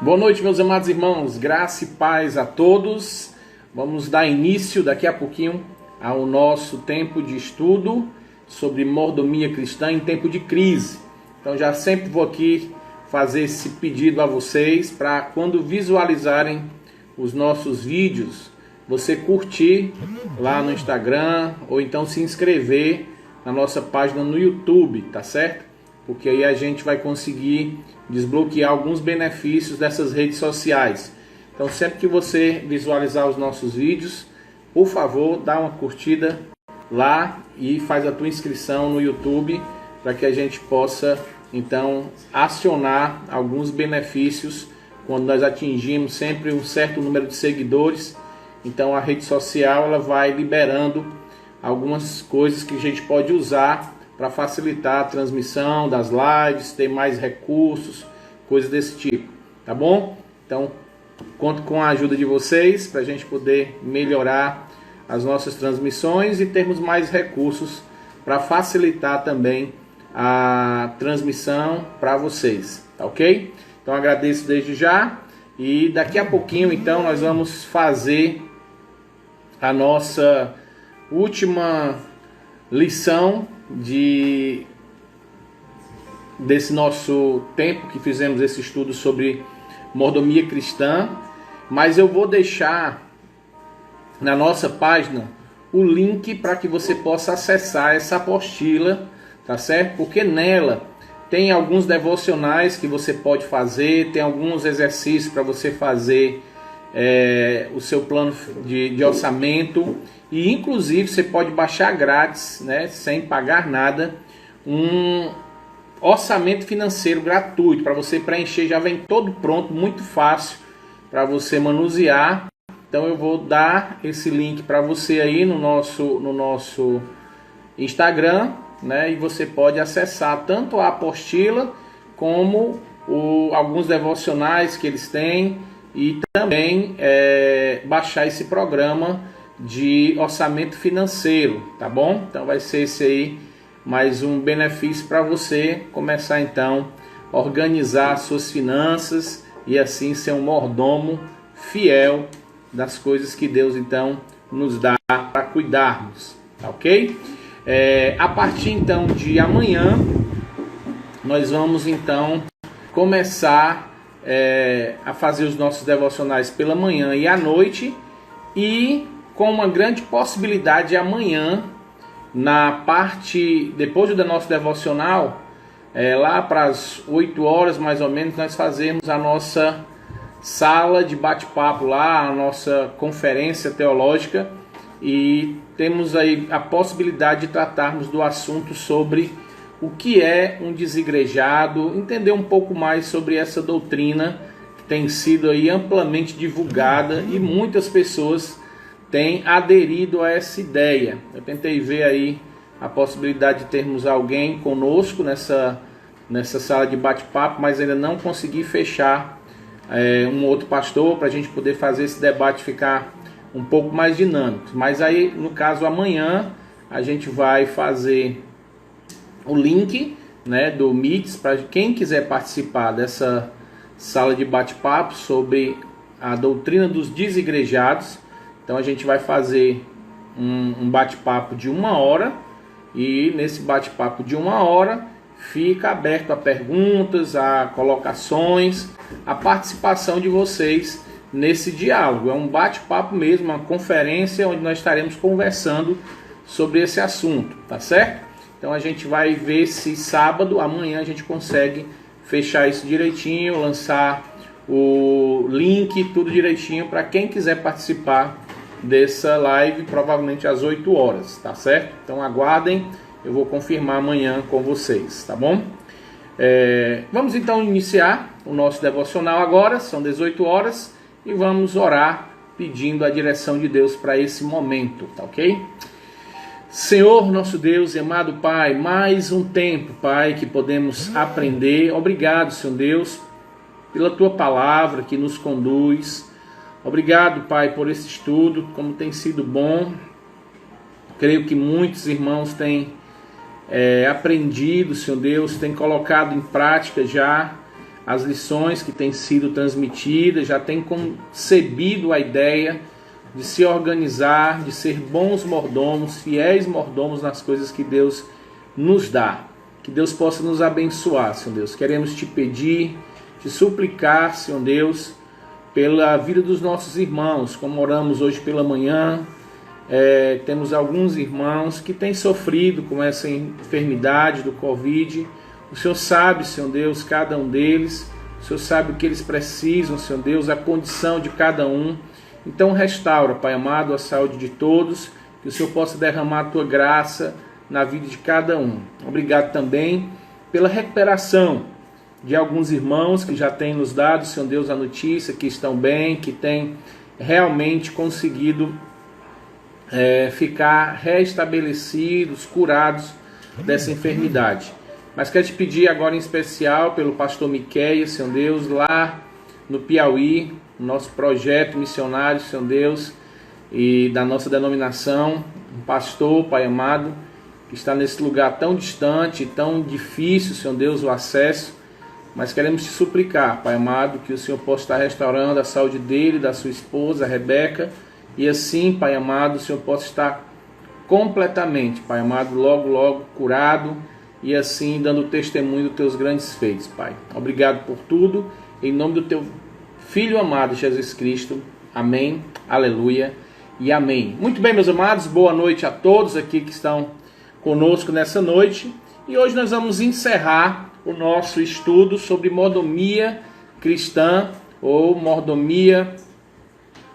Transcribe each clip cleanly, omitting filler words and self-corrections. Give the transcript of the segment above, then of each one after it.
Boa noite, meus amados irmãos, graça e paz a todos. Vamos dar início daqui a pouquinho ao nosso tempo de estudo sobre mordomia cristã em tempo de crise. Então já sempre vou aqui fazer esse pedido a vocês para quando visualizarem os nossos vídeos, você curtir lá no Instagram ou então se inscrever na nossa página no YouTube, tá certo? Porque aí a gente vai conseguir desbloquear alguns benefícios dessas redes sociais. Então sempre que você visualizar os nossos vídeos, por favor, dá uma curtida lá e faz a tua inscrição no YouTube para que a gente possa então acionar alguns benefícios quando nós atingimos sempre um certo número de seguidores. Então a rede social ela vai liberando algumas coisas que a gente pode usar para facilitar a transmissão das lives, ter mais recursos, coisas desse tipo, tá bom? Então, conto com a ajuda de vocês para a gente poder melhorar as nossas transmissões e termos mais recursos para facilitar também a transmissão para vocês, tá ok? Então, agradeço desde já e daqui a pouquinho, então, nós vamos fazer a nossa última lição desse nosso tempo que fizemos esse estudo sobre mordomia cristã, mas eu vou deixar na nossa página o link para que você possa acessar essa apostila, tá certo? Porque nela tem alguns devocionais que você pode fazer, tem alguns exercícios para você fazer o seu plano de orçamento. E inclusive você pode baixar grátis, né, sem pagar nada, um orçamento financeiro gratuito para você preencher, já vem todo pronto, muito fácil para você manusear. Então eu vou dar esse link para você aí no nosso Instagram, né, e você pode acessar tanto a apostila como alguns devocionais que eles têm e também baixar esse programa de orçamento financeiro, tá bom? Então vai ser esse aí mais um benefício para você começar então a organizar suas finanças e assim ser um mordomo fiel das coisas que Deus então nos dá para cuidarmos, tá ok? A partir então de amanhã nós vamos então começar a fazer os nossos devocionais pela manhã e à noite, e com uma grande possibilidade amanhã, na parte depois do nosso devocional, lá para as 8 horas mais ou menos, nós fazemos a nossa sala de bate-papo lá, a nossa conferência teológica, e temos aí a possibilidade de tratarmos do assunto sobre o que é um desigrejado, entender um pouco mais sobre essa doutrina que tem sido aí amplamente divulgada e muitas pessoas têm aderido a essa ideia. Eu tentei ver aí a possibilidade de termos alguém conosco nessa sala de bate-papo, mas ainda não consegui fechar um outro pastor para a gente poder fazer esse debate ficar um pouco mais dinâmico. Mas aí, no caso, amanhã a gente vai fazer o link, né, do Meets para quem quiser participar dessa sala de bate-papo sobre a doutrina dos desigrejados. Então a gente vai fazer um bate-papo de 1 hora, e nesse bate-papo de 1 hora fica aberto a perguntas, a colocações, a participação de vocês nesse diálogo. É um bate-papo mesmo, uma conferência onde nós estaremos conversando sobre esse assunto, tá certo? Então a gente vai ver se sábado, amanhã, a gente consegue fechar isso direitinho, lançar o link, tudo direitinho para quem quiser participar dessa live, provavelmente às 8 horas, tá certo? Então aguardem, eu vou confirmar amanhã com vocês, tá bom? Vamos então iniciar o nosso devocional agora, são 18 horas, e vamos orar pedindo a direção de Deus para esse momento, tá ok? Senhor, nosso Deus e amado Pai, mais um tempo, Pai, que podemos aprender. Obrigado, Senhor Deus, pela Tua palavra que nos conduz. Obrigado, Pai, por esse estudo, como tem sido bom. Creio que muitos irmãos têm aprendido, Senhor Deus, têm colocado em prática já as lições que têm sido transmitidas, já tem concebido a ideia de se organizar, de ser bons mordomos, fiéis mordomos nas coisas que Deus nos dá. Que Deus possa nos abençoar, Senhor Deus. Queremos te pedir, te suplicar, Senhor Deus, pela vida dos nossos irmãos, como oramos hoje pela manhã. Temos alguns irmãos que têm sofrido com essa enfermidade do Covid. O Senhor sabe, Senhor Deus, cada um deles. O Senhor sabe o que eles precisam, Senhor Deus, a condição de cada um. Então restaura, Pai amado, a saúde de todos, que o Senhor possa derramar a Tua graça na vida de cada um. Obrigado também pela recuperação de alguns irmãos que já têm nos dado, Senhor Deus, a notícia que estão bem, que têm realmente conseguido ficar restabelecidos, curados dessa enfermidade. Mas quero te pedir agora em especial pelo pastor Miqueias, Senhor Deus, lá no Piauí, nosso projeto missionário, Senhor Deus, e da nossa denominação, um pastor, Pai amado, que está nesse lugar tão distante, tão difícil, Senhor Deus, o acesso, mas queremos te suplicar, Pai amado, que o Senhor possa estar restaurando a saúde dele, da sua esposa, a Rebeca, e assim, Pai amado, o Senhor possa estar completamente, Pai amado, logo, logo curado, e assim dando testemunho dos teus grandes feitos, Pai. Obrigado por tudo, em nome do teu Filho amado, Jesus Cristo. Amém, aleluia e amém. Muito bem, meus amados, boa noite a todos aqui que estão conosco nessa noite. E hoje nós vamos encerrar o nosso estudo sobre mordomia cristã ou mordomia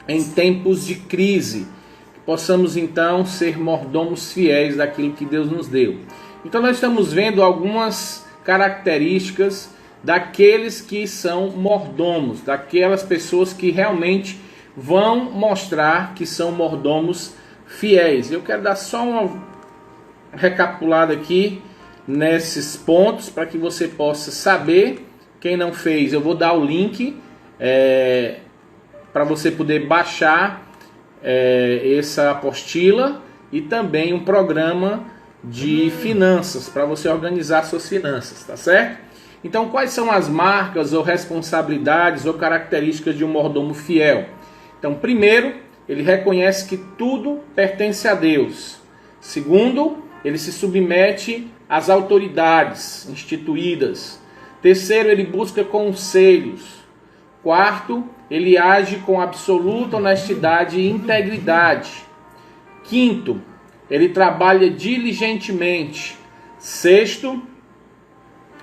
em tempos de crise. Que possamos então ser mordomos fiéis daquilo que Deus nos deu. Então nós estamos vendo algumas características daqueles que são mordomos, daquelas pessoas que realmente vão mostrar que são mordomos fiéis. Eu quero dar só uma recapitulada aqui nesses pontos para que você possa saber. Quem não fez, eu vou dar o link para você poder baixar essa apostila e também um programa de finanças para você organizar suas finanças, tá certo? Então, quais são as marcas ou responsabilidades ou características de um mordomo fiel? Então, primeiro, ele reconhece que tudo pertence a Deus. Segundo, ele se submete às autoridades instituídas. Terceiro, ele busca conselhos. Quarto, ele age com absoluta honestidade e integridade. Quinto, ele trabalha diligentemente. Sexto,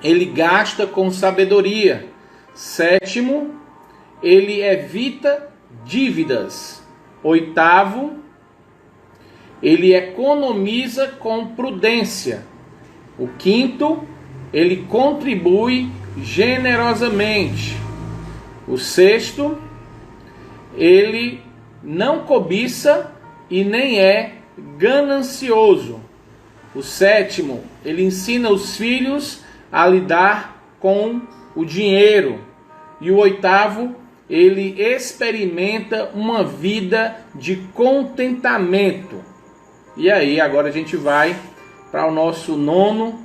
ele gasta com sabedoria. Sétimo, ele evita dívidas. Oitavo, ele economiza com prudência. O quinto, ele contribui generosamente. O sexto, ele não cobiça e nem é ganancioso. O sétimo, ele ensina os filhos a lidar com o dinheiro. E o oitavo, ele experimenta uma vida de contentamento. E aí, agora a gente vai para o nosso nono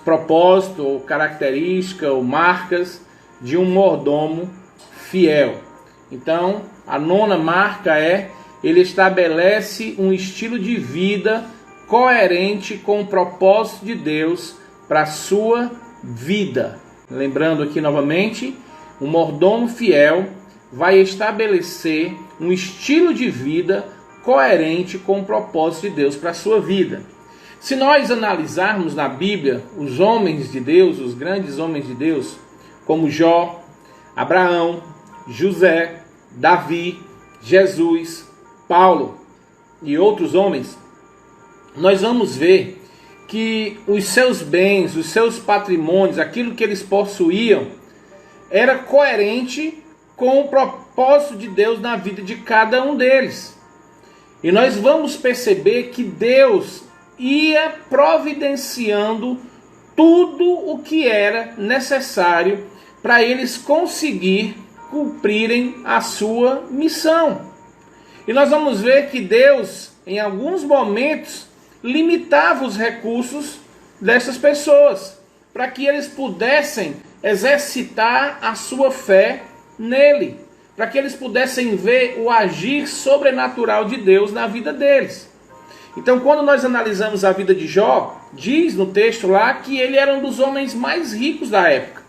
propósito, ou característica, ou marcas de um mordomo fiel. Então, a nona marca ele estabelece um estilo de vida coerente com o propósito de Deus para a sua vida. Lembrando aqui novamente, o mordomo fiel vai estabelecer um estilo de vida coerente com o propósito de Deus para a sua vida. Se nós analisarmos na Bíblia os homens de Deus, os grandes homens de Deus, como Jó, Abraão, José, Davi, Jesus, Paulo e outros homens, nós vamos ver que os seus bens, os seus patrimônios, aquilo que eles possuíam, era coerente com o propósito de Deus na vida de cada um deles. E nós vamos perceber que Deus ia providenciando tudo o que era necessário para eles conseguir cumprirem a sua missão. E nós vamos ver que Deus, em alguns momentos, limitava os recursos dessas pessoas, para que eles pudessem exercitar a sua fé nele, para que eles pudessem ver o agir sobrenatural de Deus na vida deles. Então, quando nós analisamos a vida de Jó, diz no texto lá que ele era um dos homens mais ricos da época,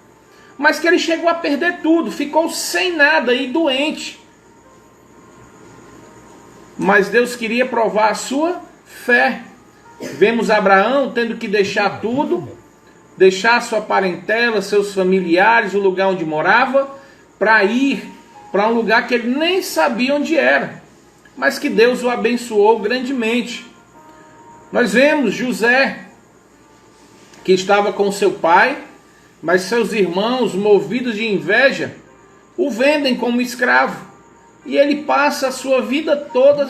mas que ele chegou a perder tudo, ficou sem nada e doente. Mas Deus queria provar a sua fé. Vemos Abraão tendo que deixar tudo, deixar sua parentela, seus familiares, o lugar onde morava, para ir para um lugar que ele nem sabia onde era, mas que Deus o abençoou grandemente. Nós vemos José, que estava com seu pai, mas seus irmãos, movidos de inveja, o vendem como escravo. E ele passa a sua vida toda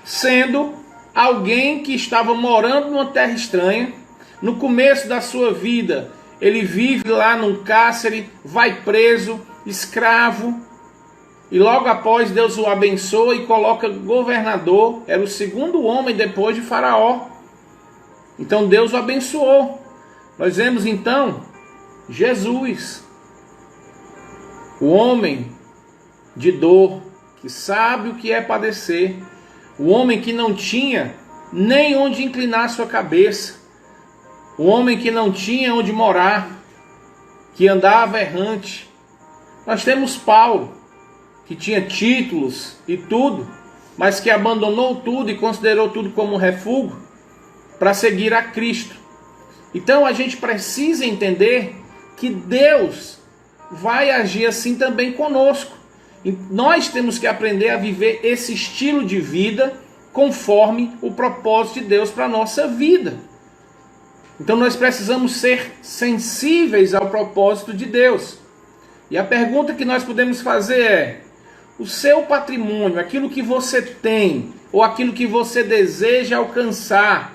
sendo alguém que estava morando numa terra estranha. No começo da sua vida, ele vive lá num cárcere, vai preso, escravo. E logo após Deus o abençoa e coloca governador. Era o segundo homem depois de Faraó. Então Deus o abençoou. Nós vemos então Jesus, o homem de dor, que sabe o que é padecer, o homem que não tinha nem onde inclinar sua cabeça, o homem que não tinha onde morar, que andava errante. Nós temos Paulo, que tinha títulos e tudo, mas que abandonou tudo e considerou tudo como refúgio para seguir a Cristo. Então a gente precisa entender que Deus vai agir assim também conosco. E nós temos que aprender a viver esse estilo de vida conforme o propósito de Deus para a nossa vida. Então nós precisamos ser sensíveis ao propósito de Deus. E a pergunta que nós podemos fazer é: o seu patrimônio, aquilo que você tem, ou aquilo que você deseja alcançar,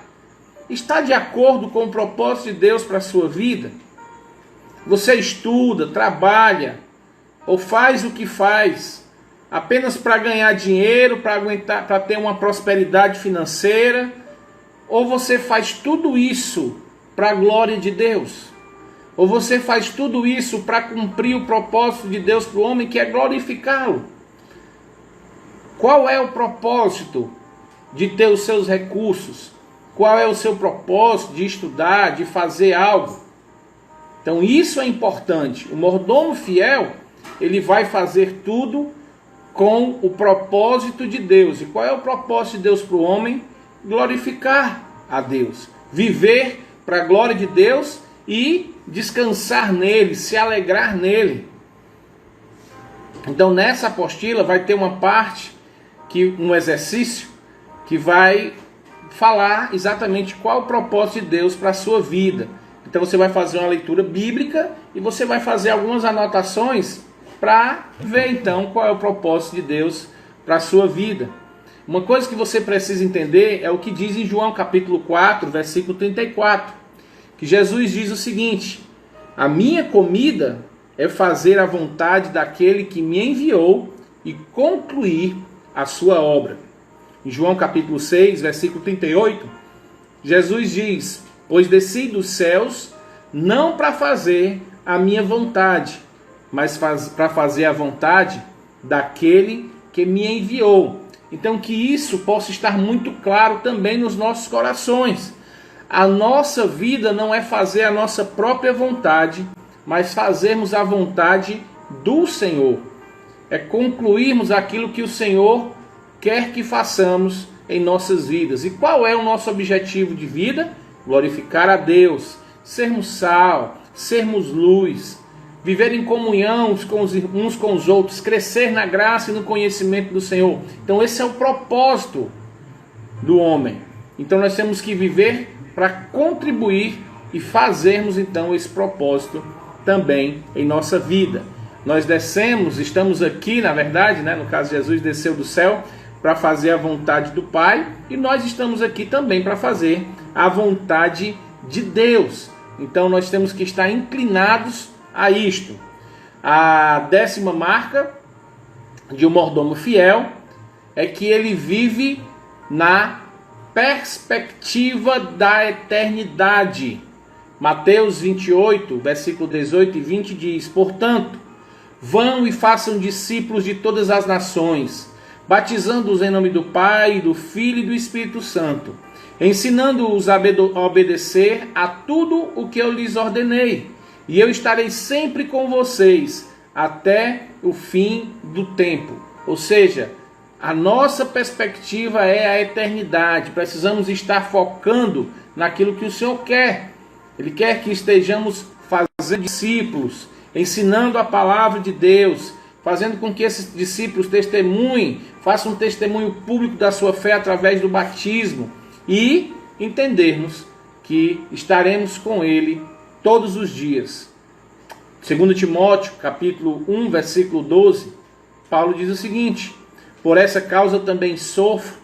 está de acordo com o propósito de Deus para a sua vida? Você estuda, trabalha, ou faz o que faz apenas para ganhar dinheiro, para ter uma prosperidade financeira, ou você faz tudo isso para a glória de Deus? Ou você faz tudo isso para cumprir o propósito de Deus para o homem, que é glorificá-lo? Qual é o propósito de ter os seus recursos? Qual é o seu propósito de estudar, de fazer algo? Então isso é importante. O mordomo fiel, ele vai fazer tudo com o propósito de Deus. E qual é o propósito de Deus para o homem? Glorificar a Deus. Viver para a glória de Deus e descansar nele, se alegrar nele. Então nessa apostila vai ter uma parte, um exercício, que vai falar exatamente qual o propósito de Deus para a sua vida. Então você vai fazer uma leitura bíblica e você vai fazer algumas anotações para ver então qual é o propósito de Deus para a sua vida. Uma coisa que você precisa entender é o que diz em João capítulo 4, versículo 34, que Jesus diz o seguinte: a minha comida é fazer a vontade daquele que me enviou e concluir a sua obra. Em João capítulo 6, versículo 38, Jesus diz: pois desci dos céus não para fazer a minha vontade, mas para fazer a vontade daquele que me enviou. Então que isso possa estar muito claro também nos nossos corações. A nossa vida não é fazer a nossa própria vontade, mas fazermos a vontade do Senhor. É concluirmos aquilo que o Senhor quer que façamos em nossas vidas. E qual é o nosso objetivo de vida? Glorificar a Deus, sermos sal, sermos luz, viver em comunhão uns com os outros, crescer na graça e no conhecimento do Senhor. Então esse é o propósito do homem. Então nós temos que viver para contribuir e fazermos então esse propósito também em nossa vida. Nós descemos, estamos aqui, na verdade, no caso Jesus desceu do céu para fazer a vontade do Pai, e nós estamos aqui também para fazer a vontade de Deus. Então nós temos que estar inclinados a isto. A 10ª marca de um mordomo fiel é que ele vive na perspectiva da eternidade. Mateus 28, versículo 18 e 20 diz: portanto, vão e façam discípulos de todas as nações, batizando-os em nome do Pai, do Filho e do Espírito Santo, ensinando-os a obedecer a tudo o que eu lhes ordenei. E eu estarei sempre com vocês até o fim do tempo. Ou seja, a nossa perspectiva é a eternidade. Precisamos estar focando naquilo que o Senhor quer. Ele quer que estejamos fazendo discípulos, ensinando a palavra de Deus, fazendo com que esses discípulos testemunhem, façam um testemunho público da sua fé através do batismo e entendermos que estaremos com Ele todos os dias. 2 Timóteo, capítulo 1, versículo 12, Paulo diz o seguinte: por essa causa também sofro,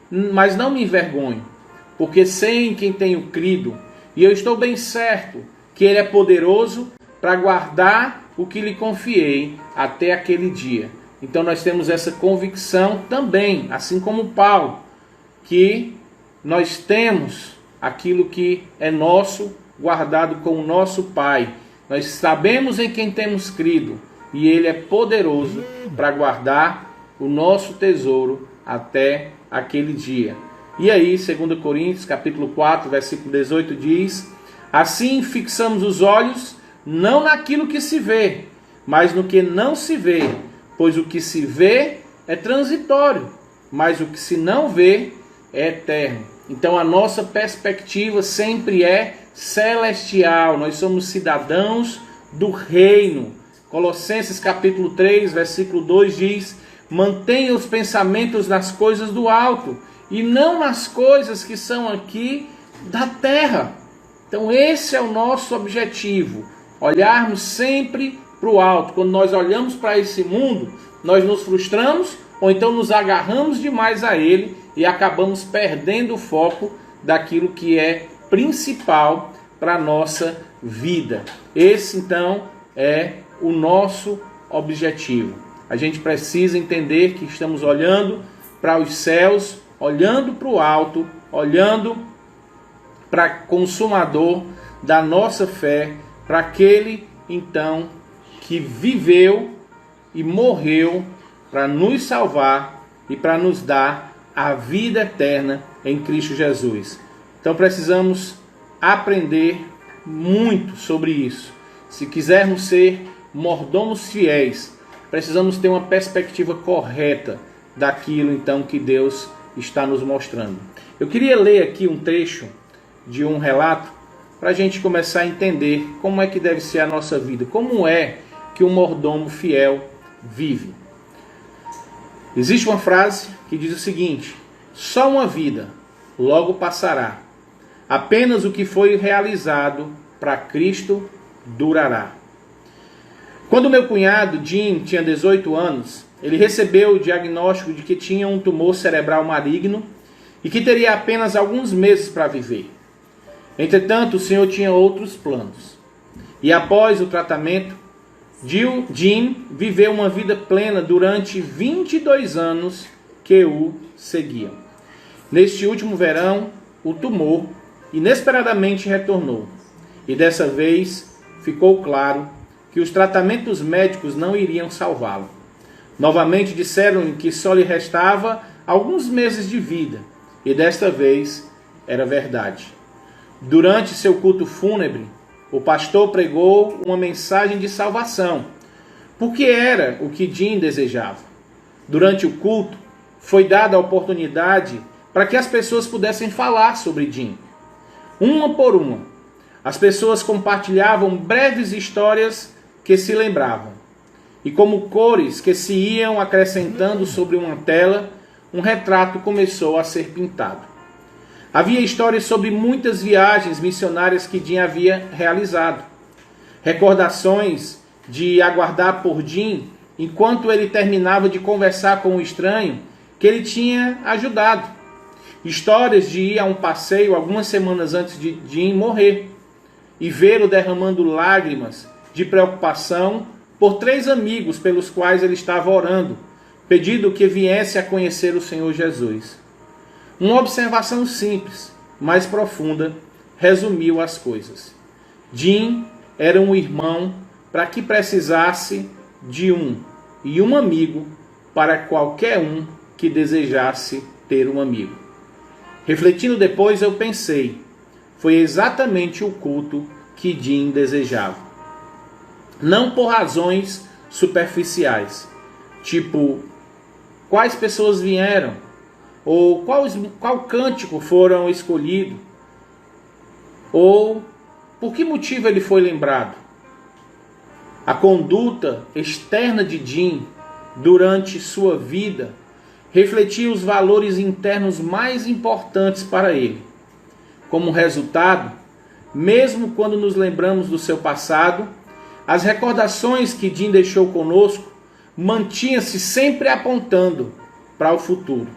mas não me envergonho, porque sei em quem tenho crido, e eu estou bem certo que Ele é poderoso para guardar o que lhe confiei até aquele dia. Então nós temos essa convicção também, assim como Paulo, que nós temos aquilo que é nosso, guardado com o nosso Pai. Nós sabemos em quem temos crido, e Ele é poderoso para guardar o nosso tesouro até aquele dia. E aí, 2 Coríntios, capítulo 4, versículo 18 diz: assim fixamos os olhos não naquilo que se vê, mas no que não se vê, pois o que se vê é transitório, mas o que se não vê é eterno. Então a nossa perspectiva sempre é celestial, nós somos cidadãos do reino. Colossenses capítulo 3, versículo 2 diz: mantenha os pensamentos nas coisas do alto, e não nas coisas que são aqui da terra. Então esse é o nosso objetivo, olharmos sempre para o alto. Quando nós olhamos para esse mundo, nós nos frustramos, ou então nos agarramos demais a ele e acabamos perdendo o foco daquilo que é principal para a nossa vida. Esse então é o nosso objetivo. A gente precisa entender que estamos olhando para os céus, olhando para o alto, olhando para o consumador da nossa fé, para aquele então que viveu e morreu para nos salvar e para nos dar a vida eterna em Cristo Jesus. Então precisamos aprender muito sobre isso. Se quisermos ser mordomos fiéis, precisamos ter uma perspectiva correta daquilo então que Deus está nos mostrando. Eu queria ler aqui um trecho de um relato para a gente começar a entender como é que deve ser a nossa vida, como é que um mordomo fiel vive. Existe uma frase que diz o seguinte: só uma vida, logo passará. Apenas o que foi realizado para Cristo durará. Quando meu cunhado Jim tinha 18 anos, ele recebeu o diagnóstico de que tinha um tumor cerebral maligno e que teria apenas alguns meses para viver. Entretanto, o Senhor tinha outros planos. E após o tratamento, Jim viveu uma vida plena durante 22 anos que o seguiam. Neste último verão, o tumor inesperadamente retornou. E dessa vez ficou claro que os tratamentos médicos não iriam salvá-lo. Novamente disseram-lhe que só lhe restava alguns meses de vida. E desta vez era verdade. Durante seu culto fúnebre, o pastor pregou uma mensagem de salvação, porque era o que Jim desejava. Durante o culto, foi dada a oportunidade para que as pessoas pudessem falar sobre Jim. Uma por uma, as pessoas compartilhavam breves histórias que se lembravam. E como cores que se iam acrescentando sobre uma tela, um retrato começou a ser pintado. Havia histórias sobre muitas viagens missionárias que Jim havia realizado. Recordações de aguardar por Jim enquanto ele terminava de conversar com um estranho que ele tinha ajudado. Histórias de ir a um passeio algumas semanas antes de Jim morrer e vê-lo derramando lágrimas de preocupação por 3 amigos pelos quais ele estava orando, pedindo que viesse a conhecer o Senhor Jesus. Uma observação simples, mas profunda, resumiu as coisas. Jim era um irmão para que precisasse de um amigo para qualquer um que desejasse ter um amigo. Refletindo depois, eu pensei, foi exatamente o culto que Jim desejava. Não por razões superficiais, tipo quais pessoas vieram, ou qual cântico foram escolhidos, ou por que motivo ele foi lembrado. A conduta externa de Jim durante sua vida refletia os valores internos mais importantes para ele. Como resultado, mesmo quando nos lembramos do seu passado, as recordações que Jim deixou conosco mantinham-se sempre apontando para o futuro.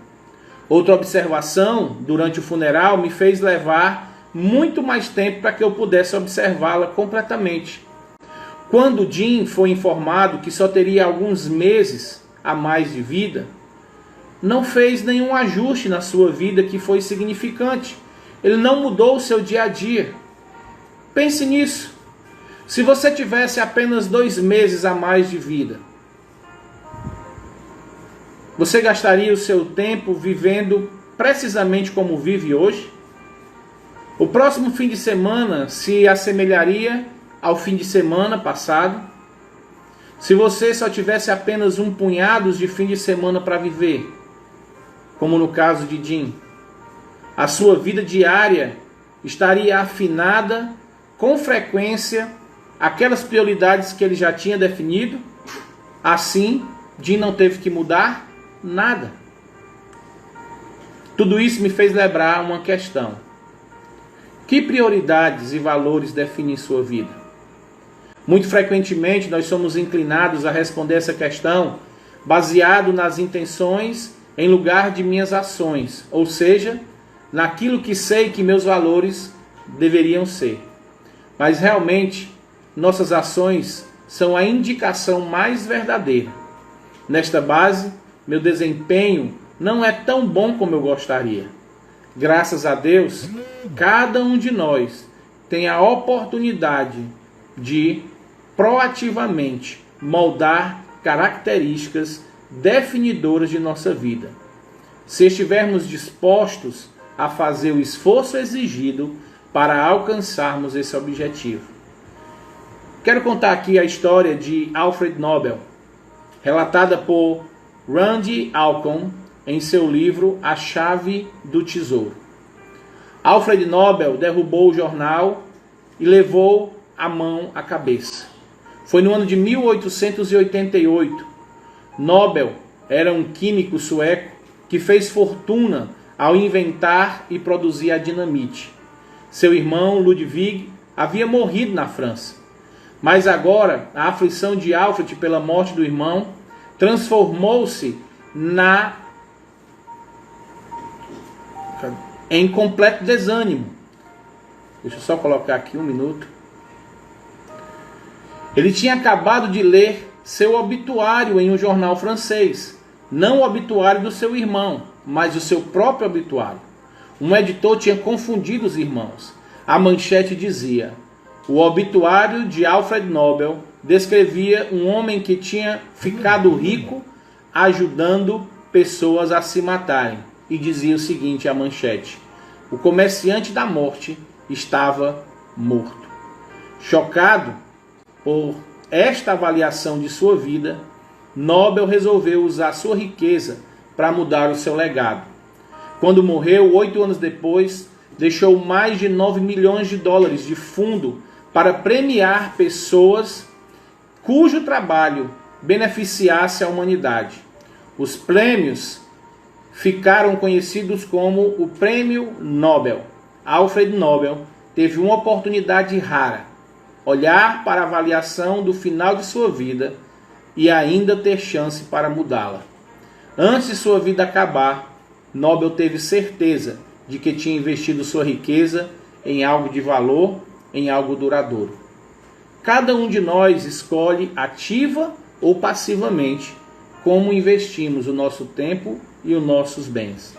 Outra observação durante o funeral me fez levar muito mais tempo para que eu pudesse observá-la completamente. Quando Jim foi informado que só teria alguns meses a mais de vida, não fez nenhum ajuste na sua vida que foi significante. Ele não mudou o seu dia a dia. Pense nisso. Se você tivesse apenas 2 meses a mais de vida, você gastaria o seu tempo vivendo precisamente como vive hoje? O próximo fim de semana se assemelharia ao fim de semana passado? Se você só tivesse apenas um punhado de fim de semana para viver, como no caso de Jim, a sua vida diária estaria afinada com frequência aquelas prioridades que ele já tinha definido? Assim, Jim não teve que mudar nada. Tudo isso me fez lembrar uma questão. Que prioridades e valores definem sua vida? Muito frequentemente nós somos inclinados a responder essa questão baseado nas intenções em lugar de minhas ações, ou seja, naquilo que sei que meus valores deveriam ser. Mas realmente, nossas ações são a indicação mais verdadeira. Nesta base, meu desempenho não é tão bom como eu gostaria. Graças a Deus, cada um de nós tem a oportunidade de proativamente moldar características definidoras de nossa vida. Se estivermos dispostos a fazer o esforço exigido para alcançarmos esse objetivo. Quero contar aqui a história de Alfred Nobel, relatada por Randy Alcorn em seu livro A Chave do Tesouro. Alfred Nobel derrubou o jornal e levou a mão à cabeça. Foi no ano de 1888. Nobel era um químico sueco que fez fortuna ao inventar e produzir a dinamite. Seu irmão Ludwig havia morrido na França. Mas agora, a aflição de Alfred pela morte do irmão transformou-se em completo desânimo. Deixa eu só colocar aqui um minuto. Ele tinha acabado de ler seu obituário em um jornal francês. Não o obituário do seu irmão, mas o seu próprio obituário. Um editor tinha confundido os irmãos. A manchete dizia: o obituário de Alfred Nobel descrevia um homem que tinha ficado rico ajudando pessoas a se matarem. E dizia o seguinte, a manchete: o comerciante da morte estava morto. Chocado por esta avaliação de sua vida, Nobel resolveu usar sua riqueza para mudar o seu legado. Quando morreu, 8 anos depois, deixou mais de 9 milhões de dólares de fundo para premiar pessoas cujo trabalho beneficiasse a humanidade. Os prêmios ficaram conhecidos como o Prêmio Nobel. Alfred Nobel teve uma oportunidade rara: olhar para a avaliação do final de sua vida e ainda ter chance para mudá-la. Antes de sua vida acabar, Nobel teve certeza de que tinha investido sua riqueza em algo de valor, em algo duradouro. Cada um de nós escolhe ativa ou passivamente como investimos o nosso tempo e os nossos bens.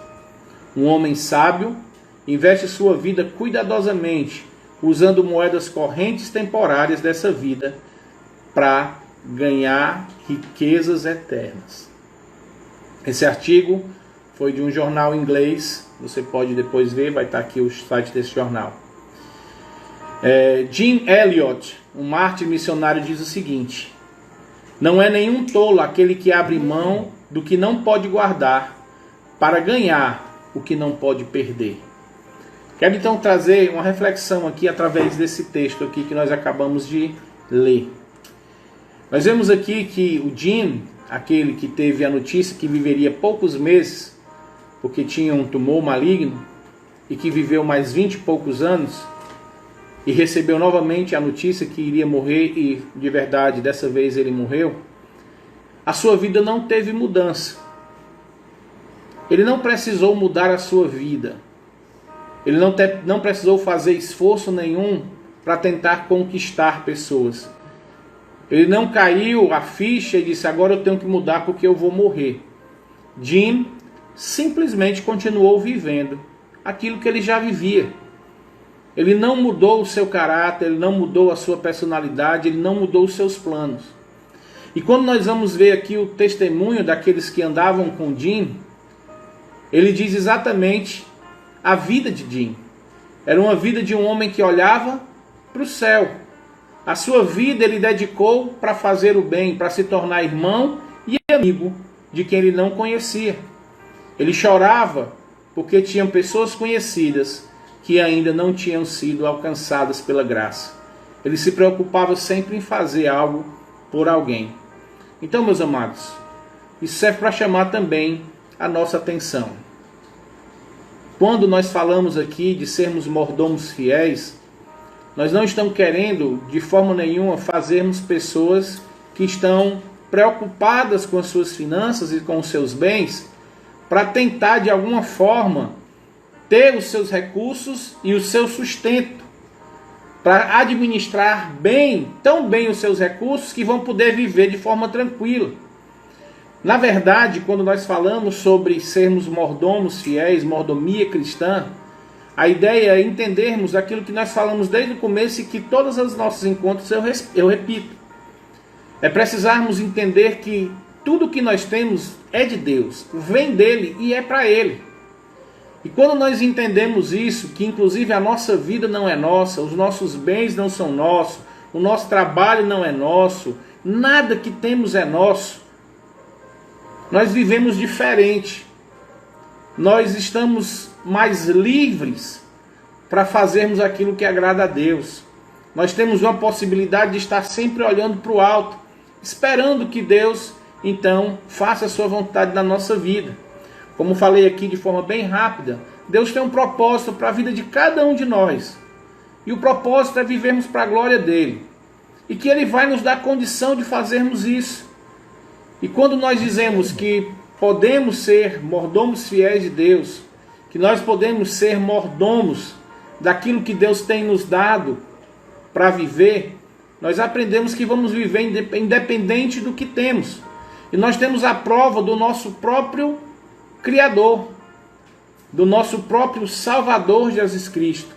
Um homem sábio investe sua vida cuidadosamente usando moedas correntes temporárias dessa vida para ganhar riquezas eternas. Esse artigo foi de um jornal inglês, você pode depois ver, vai estar aqui o site desse jornal. Jim Elliot, um mártir missionário, diz o seguinte: não é nenhum tolo aquele que abre mão do que não pode guardar para ganhar o que não pode perder. Quero então trazer uma reflexão aqui através desse texto aqui que nós acabamos de ler. Nós vemos aqui que o Jim, aquele que teve a notícia que viveria poucos meses, porque tinha um tumor maligno, e que viveu mais 20 e poucos anos, e recebeu novamente a notícia que iria morrer, e de verdade, dessa vez ele morreu, a sua vida não teve mudança. Ele não precisou mudar a sua vida. Ele não precisou fazer esforço nenhum para tentar conquistar pessoas. Ele não caiu a ficha e disse: agora eu tenho que mudar porque eu vou morrer. Jim simplesmente continuou vivendo aquilo que ele já vivia. Ele não mudou o seu caráter, ele não mudou a sua personalidade, ele não mudou os seus planos. E quando nós vamos ver aqui o testemunho daqueles que andavam com Jim, ele diz exatamente a vida de Jim. Era uma vida de um homem que olhava para o céu. A sua vida ele dedicou para fazer o bem, para se tornar irmão e amigo de quem ele não conhecia. Ele chorava porque tinham pessoas conhecidas que ainda não tinham sido alcançadas pela graça. Ele se preocupava sempre em fazer algo por alguém. Então, meus amados, isso serve para chamar também a nossa atenção. Quando nós falamos aqui de sermos mordomos fiéis, nós não estamos querendo de forma nenhuma fazermos pessoas que estão preocupadas com as suas finanças e com os seus bens para tentar de alguma forma ter os seus recursos e o seu sustento, para administrar bem, tão bem os seus recursos que vão poder viver de forma tranquila. Na verdade, quando nós falamos sobre sermos mordomos fiéis, mordomia cristã, a ideia é entendermos aquilo que nós falamos desde o começo e que todos os nossos encontros eu repito. É precisarmos entender que tudo que nós temos é de Deus, vem dele e é para ele. E quando nós entendemos isso, que inclusive a nossa vida não é nossa, os nossos bens não são nossos, o nosso trabalho não é nosso, nada que temos é nosso, nós vivemos diferente. Nós estamos mais livres para fazermos aquilo que agrada a Deus. Nós temos uma possibilidade de estar sempre olhando para o alto, esperando que Deus, então, faça a sua vontade na nossa vida. Como falei aqui de forma bem rápida, Deus tem um propósito para a vida de cada um de nós. E o propósito é vivermos para a glória dele. E que ele vai nos dar condição de fazermos isso. E quando nós dizemos que podemos ser mordomos fiéis de Deus, que nós podemos ser mordomos daquilo que Deus tem nos dado para viver, nós aprendemos que vamos viver independente do que temos. E nós temos a prova do nosso próprio Criador, do nosso próprio Salvador Jesus Cristo,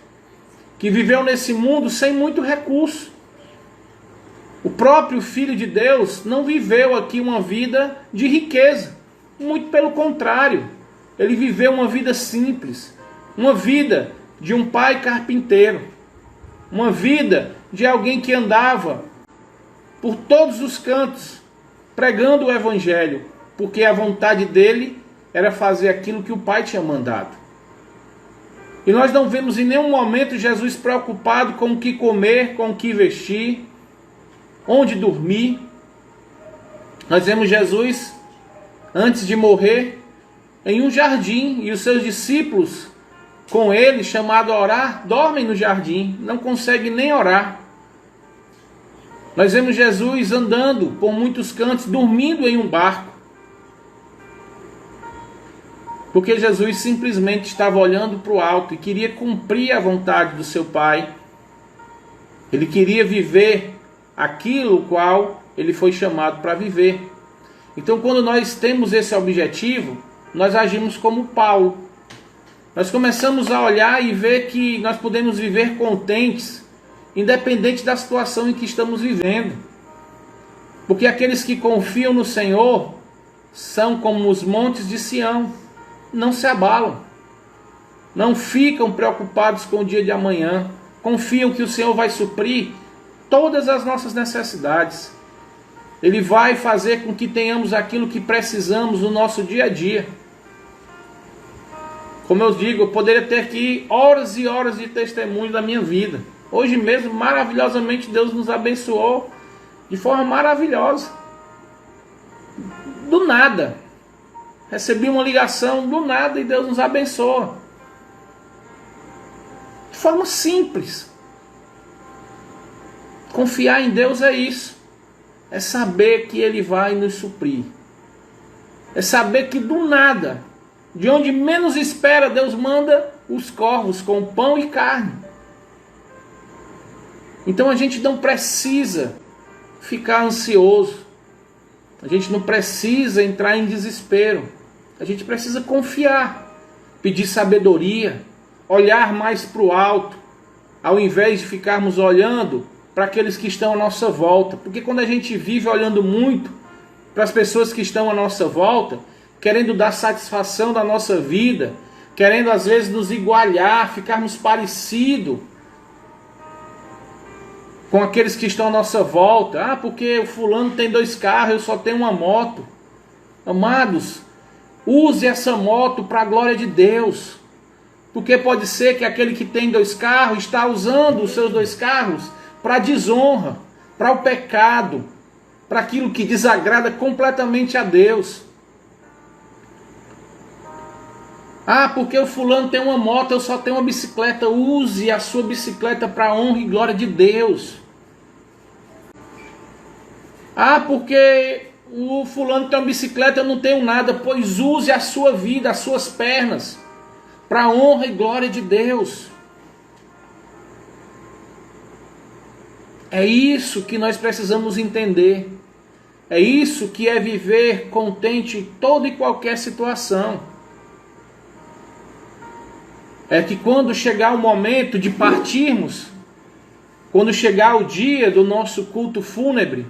que viveu nesse mundo sem muito recurso. O próprio Filho de Deus não viveu aqui uma vida de riqueza, muito pelo contrário, ele viveu uma vida simples, uma vida de um pai carpinteiro, uma vida de alguém que andava por todos os cantos pregando o Evangelho, porque a vontade dele era fazer aquilo que o Pai tinha mandado. E nós não vemos em nenhum momento Jesus preocupado com o que comer, com o que vestir, onde dormir. Nós vemos Jesus, antes de morrer, em um jardim, e os seus discípulos com ele, chamado a orar, dormem no jardim, não conseguem nem orar. Nós vemos Jesus andando por muitos cantos, dormindo em um barco, porque Jesus simplesmente estava olhando para o alto e queria cumprir a vontade do seu Pai. Ele queria viver aquilo qual ele foi chamado para viver. Então, quando nós temos esse objetivo, nós agimos como Paulo. Nós começamos a olhar e ver que nós podemos viver contentes, independente da situação em que estamos vivendo. Porque aqueles que confiam no Senhor são como os montes de Sião, não se abalam, não ficam preocupados com o dia de amanhã, confiam que o Senhor vai suprir todas as nossas necessidades. Ele vai fazer com que tenhamos aquilo que precisamos no nosso dia a dia. Como eu digo, eu poderia ter aqui horas e horas de testemunho da minha vida. Hoje mesmo, maravilhosamente, Deus nos abençoou de forma maravilhosa. Do nada. Recebi uma ligação do nada e Deus nos abençoa. De forma simples. Confiar em Deus é isso. É saber que Ele vai nos suprir. É saber que do nada, de onde menos espera, Deus manda os corvos com pão e carne. Então a gente não precisa ficar ansioso. A gente não precisa entrar em desespero. A gente precisa confiar, pedir sabedoria, olhar mais para o alto, ao invés de ficarmos olhando para aqueles que estão à nossa volta. Porque quando a gente vive olhando muito para as pessoas que estão à nossa volta, querendo dar satisfação da nossa vida, querendo às vezes nos igualar, ficarmos parecidos com aqueles que estão à nossa volta. Ah, porque o fulano tem 2 carros, eu só tenho uma moto. Amados, use essa moto para a glória de Deus. Porque pode ser que aquele que tem 2 carros está usando os seus 2 carros para a desonra, para o pecado, para aquilo que desagrada completamente a Deus. Ah, porque o fulano tem uma moto, eu só tenho uma bicicleta. Use a sua bicicleta para a honra e glória de Deus. Ah, porque o fulano tem uma bicicleta, eu não tenho nada. Pois use a sua vida, as suas pernas, para a honra e glória de Deus. É isso que nós precisamos entender. É isso que é viver contente em toda e qualquer situação. É que quando chegar o momento de partirmos, quando chegar o dia do nosso culto fúnebre,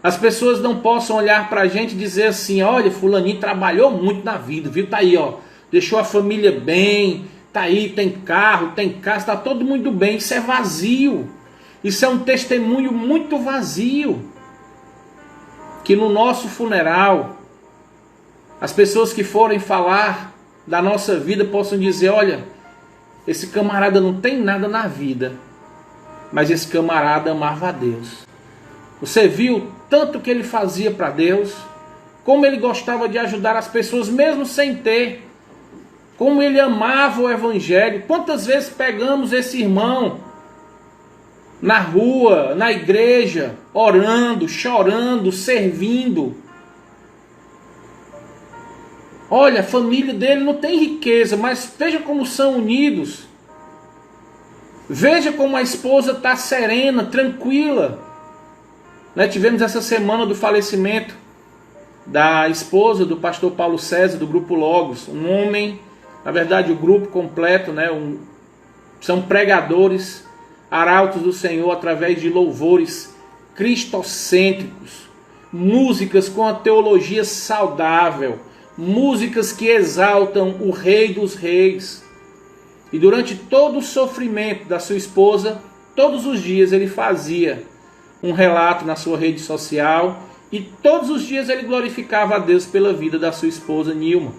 as pessoas não possam olhar para a gente e dizer assim: olha, fulaninho trabalhou muito na vida, viu? Tá aí, ó, deixou a família bem, tá aí, tem carro, tem casa, tá todo mundo bem. Isso é vazio. Isso é um testemunho muito vazio. Que no nosso funeral, as pessoas que forem falar da nossa vida possam dizer: olha, esse camarada não tem nada na vida, mas esse camarada amava a Deus. Você viu tanto que ele fazia para Deus, como ele gostava de ajudar as pessoas mesmo sem ter, como ele amava o Evangelho. Quantas vezes pegamos esse irmão na rua, na igreja, orando, chorando, servindo. Olha, a família dele não tem riqueza, mas veja como são unidos. Veja como a esposa está serena, tranquila. Nós tivemos essa semana do falecimento da esposa do pastor Paulo César, do Grupo Logos. Um homem, na verdade o grupo completo, né, são pregadores, arautos do Senhor através de louvores cristocêntricos. Músicas com a teologia saudável. Músicas que exaltam o Rei dos Reis. E durante todo o sofrimento da sua esposa, todos os dias ele fazia um relato na sua rede social. E todos os dias ele glorificava a Deus pela vida da sua esposa Nilma.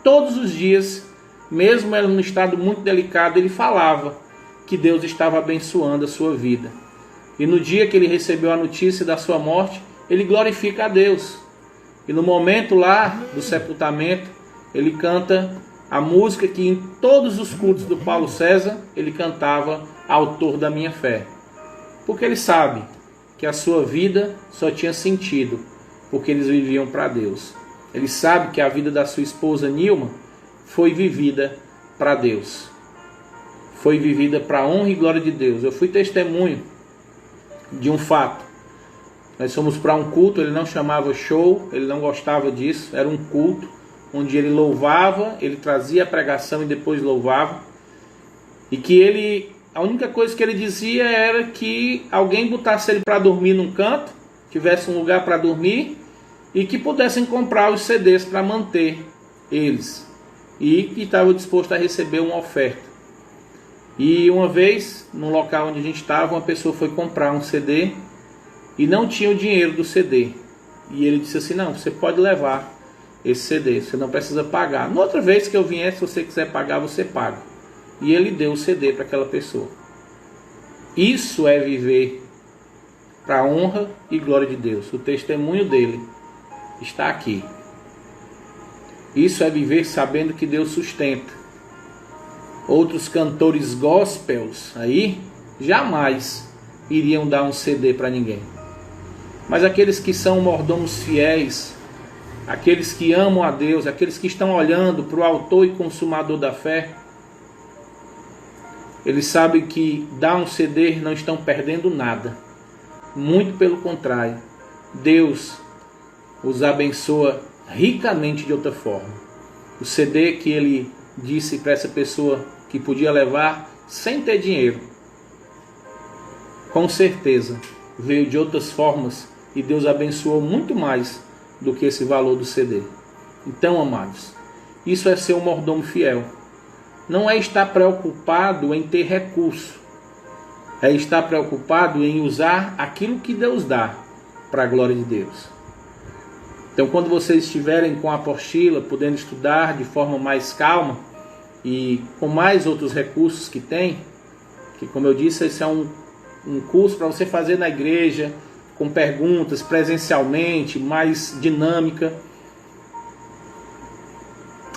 Todos os dias, mesmo ela num estado muito delicado, ele falava que Deus estava abençoando a sua vida. E no dia que ele recebeu a notícia da sua morte, ele glorifica a Deus. E no momento lá do sepultamento, ele canta a música que em todos os cultos do Paulo César, ele cantava: Autor da minha fé. Porque ele sabe que a sua vida só tinha sentido porque eles viviam para Deus. Ele sabe que a vida da sua esposa Nilma foi vivida para Deus. Foi vivida para a honra e glória de Deus. Eu fui testemunho de um fato. Nós fomos para um culto, ele não chamava show, ele não gostava disso, era um culto onde ele louvava, ele trazia a pregação e depois louvava. E que a única coisa que ele dizia era que alguém botasse ele para dormir num canto, tivesse um lugar para dormir, e que pudessem comprar os CDs para manter eles. E que estava disposto a receber uma oferta. E uma vez, no local onde a gente estava, uma pessoa foi comprar um CD e não tinha o dinheiro do CD. E ele disse assim, não, você pode levar esse CD, você não precisa pagar. Na outra vez que eu vier, se você quiser pagar, você paga. E ele deu o CD para aquela pessoa. Isso é viver para a honra e glória de Deus. O testemunho dele está aqui. Isso é viver sabendo que Deus sustenta. Outros cantores gospels aí jamais iriam dar um CD para ninguém. Mas aqueles que são mordomos fiéis, aqueles que amam a Deus, aqueles que estão olhando para o autor e consumador da fé, eles sabem que dar um CD não estão perdendo nada. Muito pelo contrário, Deus os abençoa ricamente de outra forma. O CD que ele disse para essa pessoa que podia levar sem ter dinheiro, com certeza veio de outras formas e Deus abençoou muito mais do que esse valor do CD. Então, amados, isso é ser um mordomo fiel. Não é estar preocupado em ter recurso, é estar preocupado em usar aquilo que Deus dá para a glória de Deus. Então, quando vocês estiverem com a apostila, podendo estudar de forma mais calma e com mais outros recursos que tem, que, como eu disse, esse é um curso para você fazer na igreja, com perguntas, presencialmente, mais dinâmica.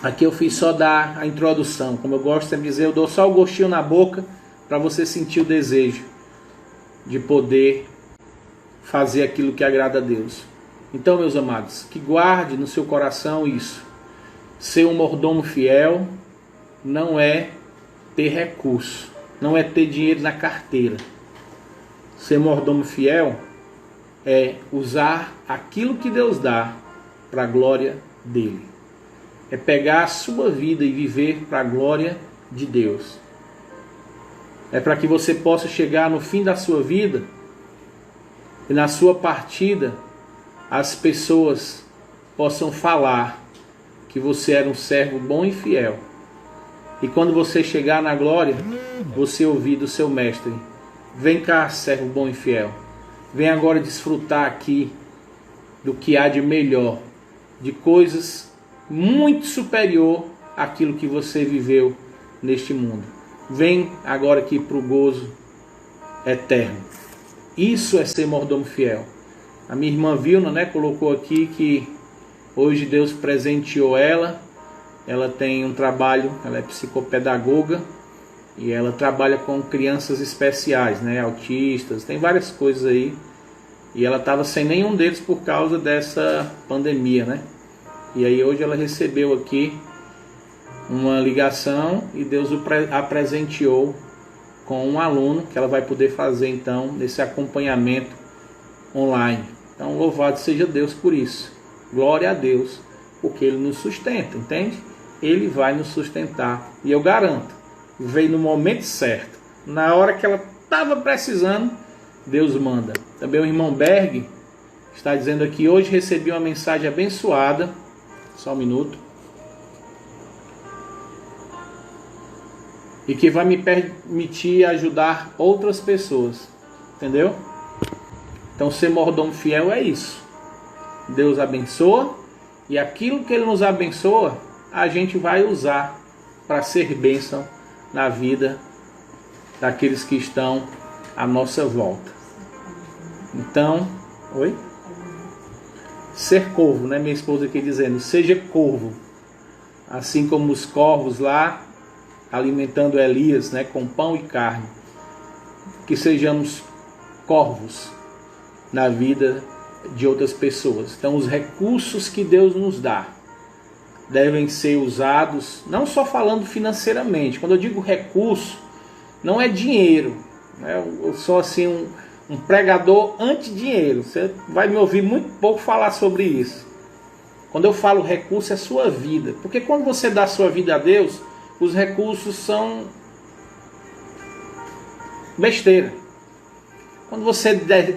Aqui eu fiz só dar a introdução. Como eu gosto sempre de dizer, eu dou só o gostinho na boca para você sentir o desejo de poder fazer aquilo que agrada a Deus. Então, meus amados, que guarde no seu coração isso. Ser um mordomo fiel não é ter recurso, não é ter dinheiro na carteira. Ser mordomo fiel é usar aquilo que Deus dá para a glória dele. É pegar a sua vida e viver para a glória de Deus. É para que você possa chegar no fim da sua vida e na sua partida as pessoas possam falar que você era um servo bom e fiel. E quando você chegar na glória, você ouvir do seu mestre: vem cá, servo bom e fiel. Vem agora desfrutar aqui do que há de melhor, de coisas muito superior àquilo que você viveu neste mundo. Vem agora aqui para o gozo eterno. Isso é ser mordomo fiel. A minha irmã Vilna, né, colocou aqui que hoje Deus presenteou ela. Ela tem um trabalho, ela é psicopedagoga e ela trabalha com crianças especiais, né, autistas, tem várias coisas aí. E ela estava sem nenhum deles por causa dessa pandemia, né? E aí hoje ela recebeu aqui uma ligação e Deus a presenteou com um aluno que ela vai poder fazer então nesse acompanhamento online. Então louvado seja Deus por isso. Glória a Deus, porque Ele nos sustenta, entende? Ele vai nos sustentar. E eu garanto, veio no momento certo. Na hora que ela estava precisando, Deus manda. Também o irmão Berg está dizendo aqui: hoje recebi uma mensagem abençoada. Só um minuto. E que vai me permitir ajudar outras pessoas. Entendeu? Então ser mordomo fiel é isso. Deus abençoa. E aquilo que Ele nos abençoa, a gente vai usar para ser bênção na vida daqueles que estão à nossa volta. Então, oi? Ser corvo, né? Minha esposa aqui dizendo, seja corvo. Assim como os corvos lá, alimentando Elias, né, com pão e carne. Que sejamos corvos na vida de outras pessoas. Então, os recursos que Deus nos dá devem ser usados, não só falando financeiramente. Quando eu digo recurso, não é dinheiro. Né? Eu sou assim um pregador anti-dinheiro. Você vai me ouvir muito pouco falar sobre isso. Quando eu falo recurso, é sua vida. Porque quando você dá sua vida a Deus, os recursos são besteira. Quando você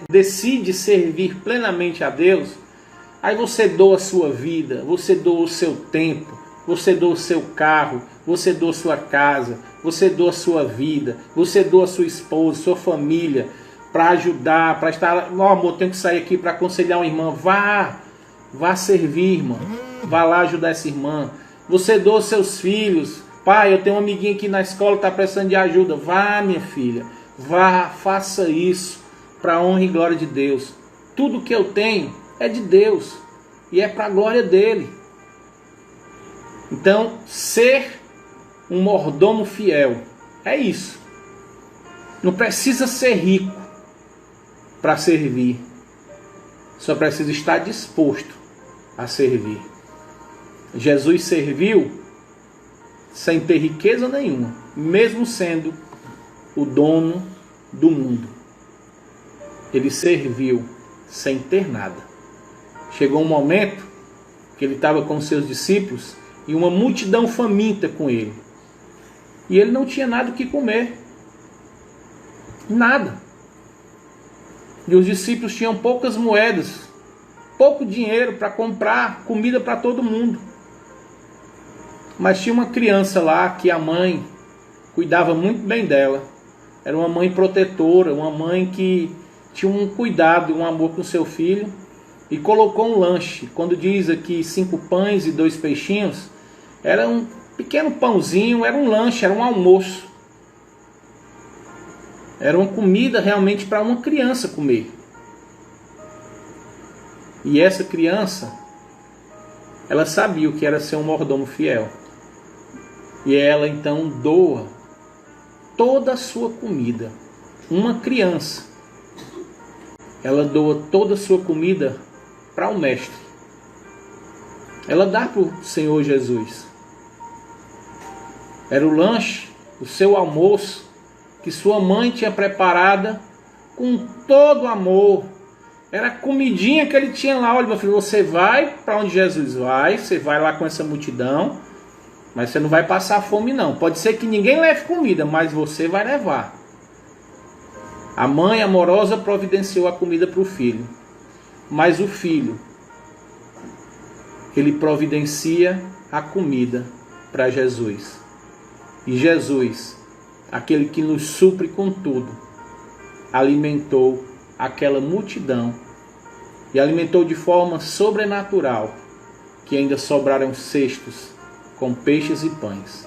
decide servir plenamente a Deus, aí você doa a sua vida, você doa o seu tempo, você doa o seu carro, você doa a sua casa, você doa a sua vida, você doa a sua esposa, sua família, para ajudar, para estar... Ó, amor, tenho que sair aqui para aconselhar uma irmã. Vá servir, irmã. Vá lá ajudar essa irmã. Você doa seus filhos. Pai, eu tenho uma amiguinha aqui na escola, está precisando de ajuda. Vá, minha filha. Vá, faça isso para a honra e glória de Deus. Tudo que eu tenho é de Deus e é para a glória dele. Então, ser um mordomo fiel é isso. Não precisa ser rico para servir. Só precisa estar disposto a servir. Jesus serviu sem ter riqueza nenhuma, mesmo sendo o dono do mundo. Ele serviu sem ter nada. Chegou um momento que ele estava com seus discípulos e uma multidão faminta com ele. E ele não tinha nada o que comer. Nada. E os discípulos tinham poucas moedas, pouco dinheiro para comprar comida para todo mundo. Mas tinha uma criança lá que a mãe cuidava muito bem dela. Era uma mãe protetora, uma mãe que tinha um cuidado, um amor com seu filho. E colocou um lanche. Quando diz aqui 5 pães e 2 peixinhos, era um pequeno pãozinho, era um lanche, era um almoço. Era uma comida realmente para uma criança comer. E essa criança, ela sabia o que era ser um mordomo fiel. E ela então doa toda a sua comida. Uma criança, ela doa toda a sua comida para o mestre. Ela dá para o Senhor Jesus. Era o lanche, o seu almoço, que sua mãe tinha preparada com todo amor. Era a comidinha que ele tinha lá. Olha, meu filho, você vai para onde Jesus vai, você vai lá com essa multidão, mas você não vai passar fome não. Pode ser que ninguém leve comida, mas você vai levar. A mãe amorosa providenciou a comida para o filho. Mas o filho, ele providencia a comida para Jesus. E Jesus, aquele que nos supre com tudo, alimentou aquela multidão e alimentou de forma sobrenatural, que ainda sobraram cestos com peixes e pães.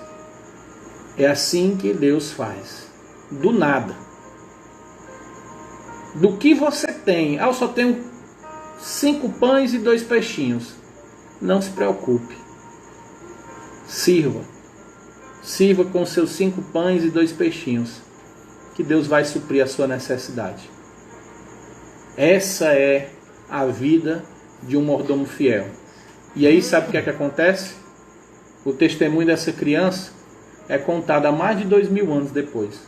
É assim que Deus faz, do nada. Do que você tem? Eu só tenho 5 pães e 2 peixinhos. Não se preocupe. Sirva com seus 5 pães e 2 peixinhos, que Deus vai suprir a sua necessidade. Essa é a vida de um mordomo fiel. E aí sabe o que é que acontece? O testemunho dessa criança é contado há mais de 2000 anos depois.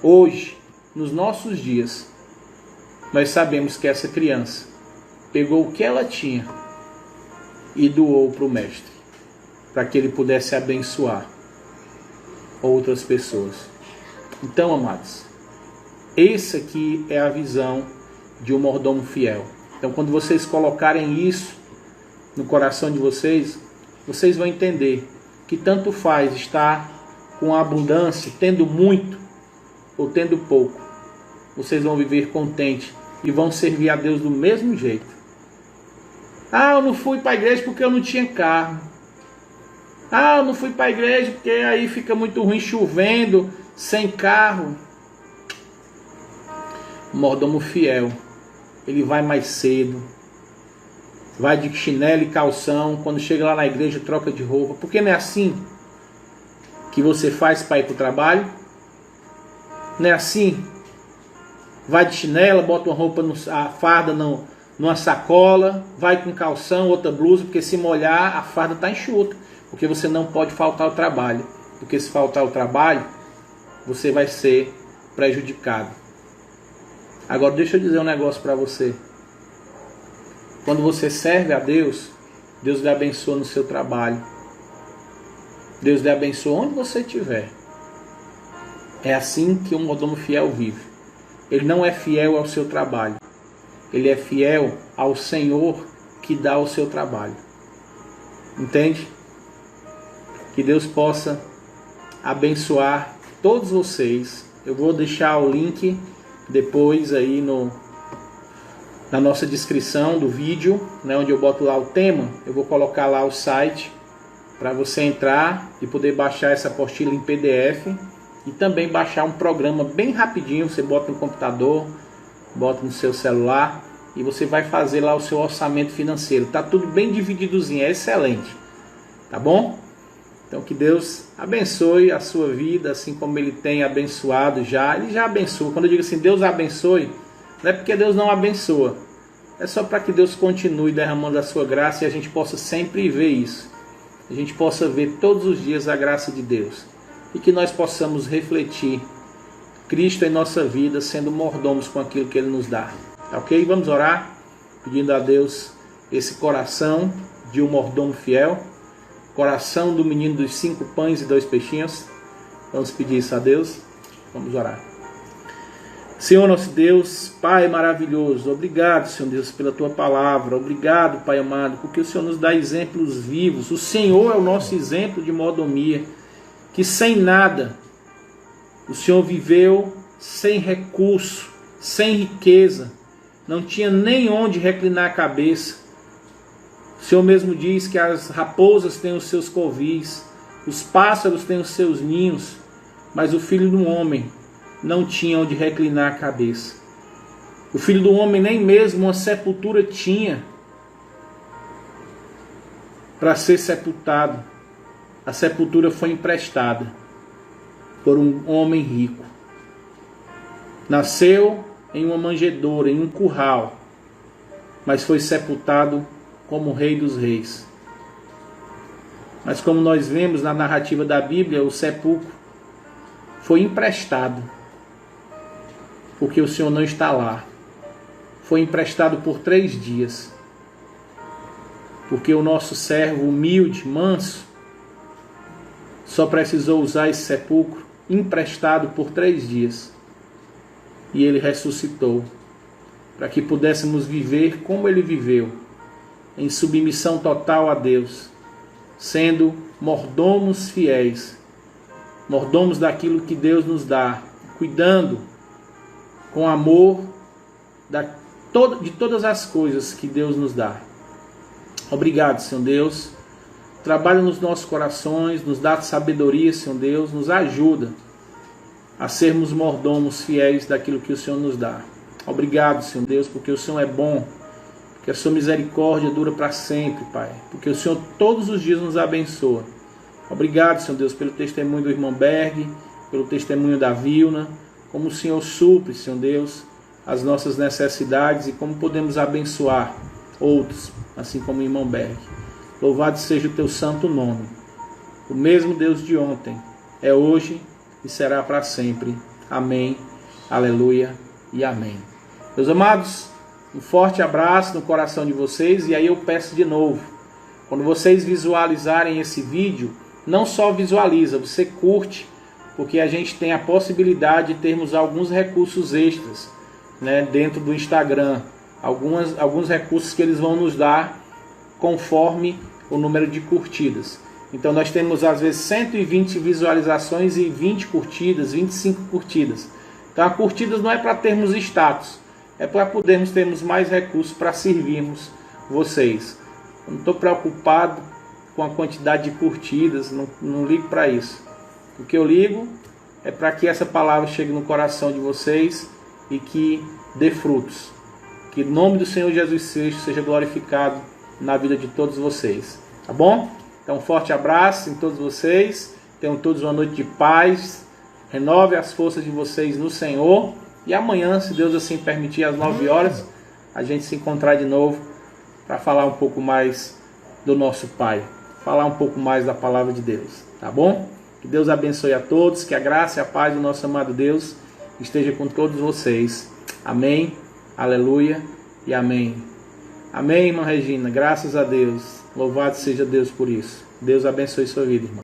Hoje, nos nossos dias, nós sabemos que essa criança pegou o que ela tinha e doou para o mestre, para que ele pudesse abençoar outras pessoas. Então, amados, essa aqui é a visão de um mordomo fiel. Então, quando vocês colocarem isso no coração de vocês, vocês vão entender que tanto faz estar com abundância, tendo muito ou tendo pouco. Vocês vão viver contente e vão servir a Deus do mesmo jeito. Eu não fui para a igreja porque eu não tinha carro. Eu não fui para a igreja porque aí fica muito ruim chovendo, sem carro. O mordomo fiel, ele vai mais cedo, vai de chinelo e calção, quando chega lá na igreja troca de roupa. Porque não é assim que você faz para ir para o trabalho? Não é assim? Vai de chinela, bota uma roupa, a farda numa sacola, vai com calção, outra blusa, porque se molhar a farda está enxuta. Porque você não pode faltar ao trabalho. Porque se faltar ao trabalho, você vai ser prejudicado. Agora deixa eu dizer um negócio para você. Quando você serve a Deus, Deus lhe abençoa no seu trabalho. Deus lhe abençoa onde você estiver. É assim que um mordomo fiel vive. Ele não é fiel ao seu trabalho. Ele é fiel ao Senhor que dá o seu trabalho. Entende? Que Deus possa abençoar todos vocês. Eu vou deixar o link depois aí na nossa descrição do vídeo, né, onde eu boto lá o tema. Eu vou colocar lá o site para você entrar e poder baixar essa apostila em PDF e também baixar um programa bem rapidinho. Você bota no computador, bota no seu celular e você vai fazer lá o seu orçamento financeiro. Tá tudo bem divididozinho, é excelente. Tá bom? Então que Deus abençoe a sua vida, assim como Ele tem abençoado já. Ele já abençoa. Quando eu digo assim, Deus abençoe, não é porque Deus não abençoa. É só para que Deus continue derramando a sua graça e a gente possa sempre ver isso. A gente possa ver todos os dias a graça de Deus. E que nós possamos refletir Cristo em nossa vida, sendo mordomos com aquilo que Ele nos dá. Tá ok? Vamos orar, pedindo a Deus esse coração de um mordomo fiel. Coração do menino dos 5 pães e 2 peixinhos. Vamos pedir isso a Deus. Vamos orar. Senhor nosso Deus, Pai maravilhoso, obrigado, Senhor Deus, pela Tua palavra. Obrigado, Pai amado, porque o Senhor nos dá exemplos vivos. O Senhor é o nosso exemplo de mordomia, que sem nada o Senhor viveu sem recurso, sem riqueza, não tinha nem onde reclinar a cabeça. O Senhor mesmo diz que as raposas têm os seus covis, os pássaros têm os seus ninhos, mas o filho do homem não tinha onde reclinar a cabeça. O filho do homem nem mesmo uma sepultura tinha para ser sepultado. A sepultura foi emprestada por um homem rico. Nasceu em uma manjedoura, em um curral, mas foi sepultado como Rei dos Reis. Mas como nós vemos na narrativa da Bíblia, o sepulcro foi emprestado, porque o Senhor não está lá. Foi emprestado por 3 dias, porque o nosso servo humilde, manso, só precisou usar esse sepulcro emprestado por 3 dias. E ele ressuscitou, para que pudéssemos viver como ele viveu, em submissão total a Deus, sendo mordomos fiéis, mordomos daquilo que Deus nos dá, cuidando com amor de todas as coisas que Deus nos dá. Obrigado, Senhor Deus. Trabalha nos nossos corações, nos dá sabedoria, Senhor Deus, nos ajuda a sermos mordomos fiéis daquilo que o Senhor nos dá. Obrigado, Senhor Deus, porque o Senhor é bom, porque a sua misericórdia dura para sempre, Pai, porque o Senhor todos os dias nos abençoa. Obrigado, Senhor Deus, pelo testemunho do irmão Berg, pelo testemunho da Vilna, como o Senhor supre, Senhor Deus, as nossas necessidades e como podemos abençoar outros, assim como o irmão Berg. Louvado seja o teu santo nome. O mesmo Deus de ontem é hoje e será para sempre. Amém, aleluia e amém. Meus amados, um forte abraço no coração de vocês. E aí eu peço de novo, quando vocês visualizarem esse vídeo, não só visualiza, você curte, porque a gente tem a possibilidade de termos alguns recursos extras, né, dentro do Instagram. Alguns recursos que eles vão nos dar conforme o número de curtidas. Então nós temos às vezes 120 visualizações e 20 curtidas, 25 curtidas. Então a curtidas não é para termos status, é para podermos termos mais recursos para servirmos vocês. Eu não estou preocupado com a quantidade de curtidas, não ligo para isso. O que eu ligo é para que essa palavra chegue no coração de vocês e que dê frutos. Que o nome do Senhor Jesus Cristo seja glorificado na vida de todos vocês. Tá bom? Então, um forte abraço em todos vocês. Tenham todos uma noite de paz. Renove as forças de vocês no Senhor. E amanhã, se Deus assim permitir, às 9 horas, a gente se encontrar de novo para falar um pouco mais do nosso Pai. Falar um pouco mais da palavra de Deus. Tá bom? Que Deus abençoe a todos. Que a graça e a paz do nosso amado Deus esteja com todos vocês. Amém. Aleluia e amém. Amém, irmã Regina. Graças a Deus. Louvado seja Deus por isso. Deus abençoe sua vida, irmão.